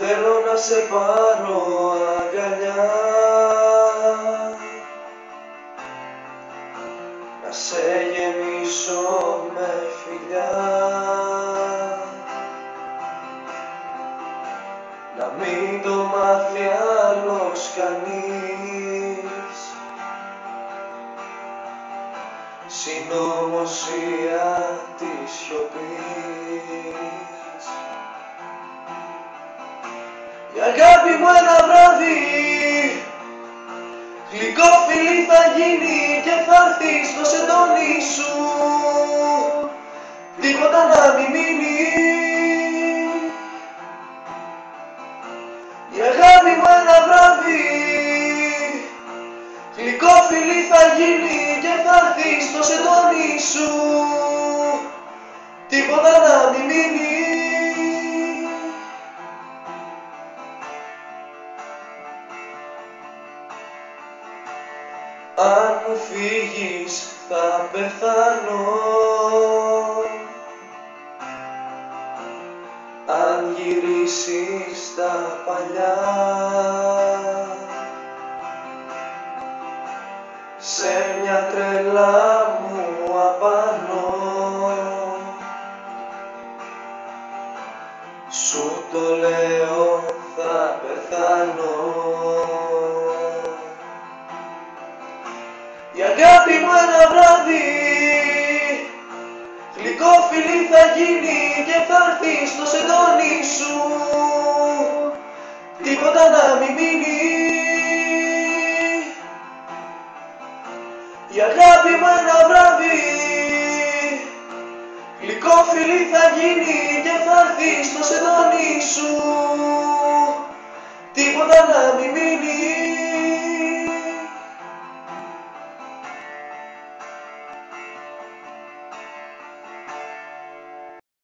Θέλω να σε πάρω αγκαλιά, να σε γεμίσω με φιλιά, να μην το μάθει άλλος κανείς. Συνωμοσία της σιωπής. Η αγάπη μου ένα βράδυ γλυκό φιλί θα γίνει και θα έρθει στο σεντόνι σου, τίποτα να μην μείνει. Η αγάπη μου ένα βράδυ γλυκό φιλί θα γίνει και θα έρθει στο σεντόνι σου, τίποτα να μην μείνει. Αν μου φύγεις θα πεθάνω, αν γυρίσεις τα παλιά, σε μια τρελά μου απάνω, σου το λέω θα πεθάνω. Η αγάπη μου ένα βράδυ γλυκό φιλί θα γίνει και θα έρθει στο σεντόνι σου, τίποτα να μην μείνει. Η αγάπη μου ένα βράδυ γλυκό φιλί θα γίνει και θα έρθει στο σεντόνι σου,